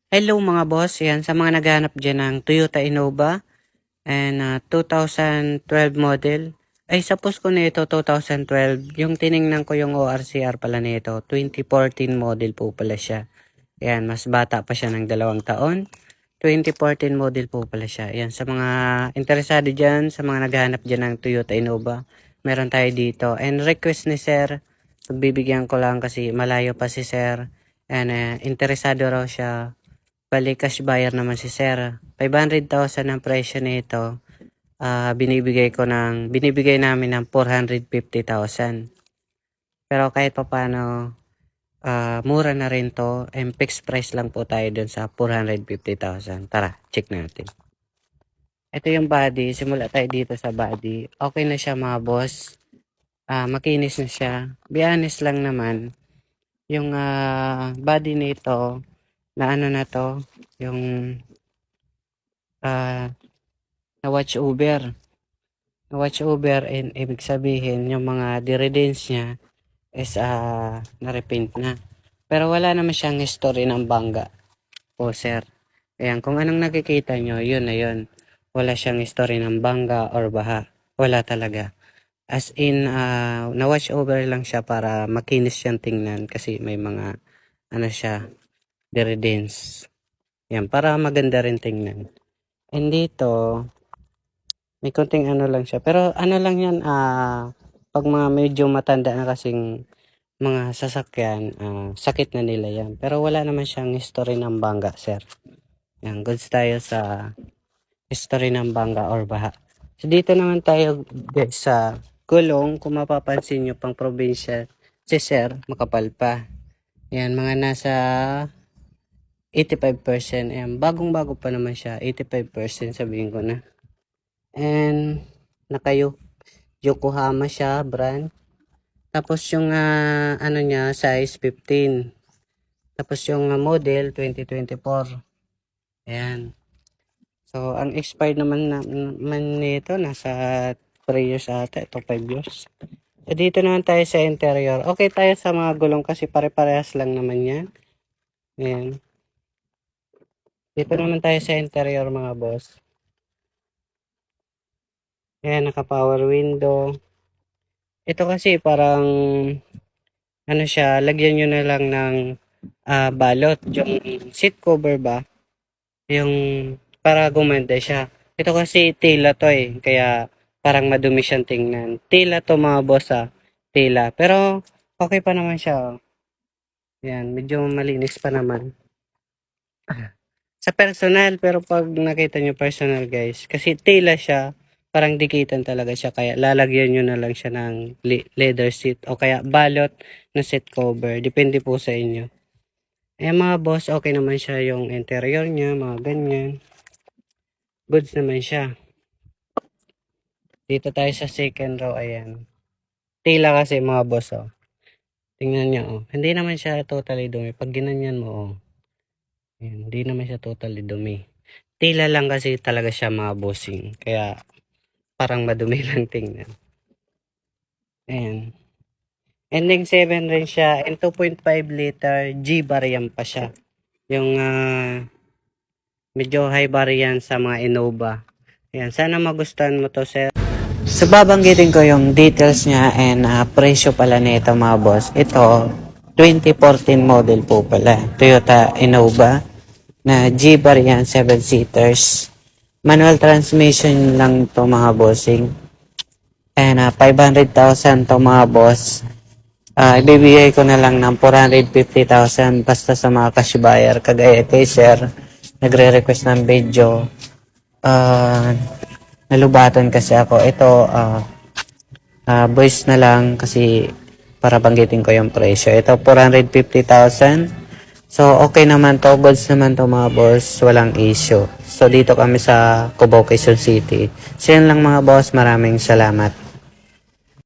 Hello mga boss, yan sa mga naghahanap dyan ng Toyota Innova and 2012 model. Ay sa post ko nito 2012, yung tiningnan ko yung ORCR pala nito, 2014 model po pala siya. Yan, mas bata pa siya ng 2 taon. 2014 model po pala siya. Yan, sa mga interesado dyan, sa mga naghahanap dyan ng Toyota Innova, meron tayo dito. And request ni sir, bibigyan ko lang kasi malayo pa si sir. And interesado raw siya. Bali, cash buyer naman si sir. 500,000 ang presyo nito. Binibigay namin ng 450,000. Pero kahit pa paano, mura na rin to. And fixed price lang po tayo dun sa 450,000. Tara, check natin. Ito yung body. Simula tayo dito sa body. Okay na siya mga boss. Makinis na siya. Be honest lang naman. Yung body nito, na ano na to, yung na watch over. Na watch over and ibig sabihin yung mga diredents niya is na-repaint na. Pero wala naman siyang history ng bangga po sir. Ayan, kung anong nakikita nyo, yun na yun. Wala siyang history ng bangga or baha. Wala talaga. As in, na watch over lang siya para makinis siyang tingnan kasi may mga ano siya, diredents. Yan, para maganda rin tingnan. And dito, may konting ano lang siya. Pero ano lang yan, pag mga medyo matanda na kasing mga sasakyan, sakit na nila yan. Pero wala naman siyang history ng bangga, sir. Yan, goods tayo sa history ng bangga or baha. So dito naman tayo guys sa gulong. Kung mapapansin nyo pang probinsya, si sir, makapal pa. Yan, mga nasa 85%. Ayan, bagong-bago pa naman siya. 85% sabihin ko na. And, Yokohama siya, brand. Tapos yung, ano niya, size 15. Tapos yung model, 2024. Ayan. So, ang expired naman nito, nasa 3 years ata. Ito, 5 years. So, dito naman tayo sa interior. Okay tayo sa mga gulong kasi pare-parehas lang naman yan. Ayan. Dito naman tayo sa interior mga boss. Ayan, naka-power window. Ito kasi parang, ano siya, lagyan nyo na lang ng balot. Yung seat cover ba? Yung, para gumanda siya. Ito kasi tila to kaya parang madumi siyang tingnan. Tila to mga boss tila. Pero, okay pa naman siya. Ayan, medyo malinis pa naman. Sa personal, pero pag nakita nyo personal guys, kasi tila siya, parang dikitan talaga siya, kaya lalagyan nyo na lang siya ng leather seat o kaya balot na seat cover, depende po sa inyo. Eh mga boss, okay naman siya yung interior niya, mga ganyan. Goods naman siya. Dito tayo sa second row, ayan. Tila kasi mga boss, tingnan nyo, hindi naman siya totally dumi. Pag ginanyan mo, ayan, hindi naman siya totally dumi. Tila lang kasi talaga siya mga bossing. Kaya parang madumi lang tingnan. Ayan. Ending 7 rin siya. And 2.5 liter G variant pa siya. Yung medyo high variant sa mga Innova. Ayan. Sana magustuhan mo to sir. So babanggitin ko yung details niya and presyo pala nito mga boss. Ito 2014 model po pala. Toyota Innova na G variant 7-seaters. Manual transmission lang to mga bossing. And 500,000 to mga boss. Ibibigay ko na lang ng 450,000 basta sa mga cash buyer. Kagaya kay sir, nagre-request ng video. Nalubatan kasi ako. Ito, voice na lang kasi para banggitin ko yung presyo. Ito, 450,000. So, okay naman to. Goods naman to mga boss. Walang issue. So, dito kami sa Cubao, Quezon City. So, yun lang mga boss. Maraming salamat.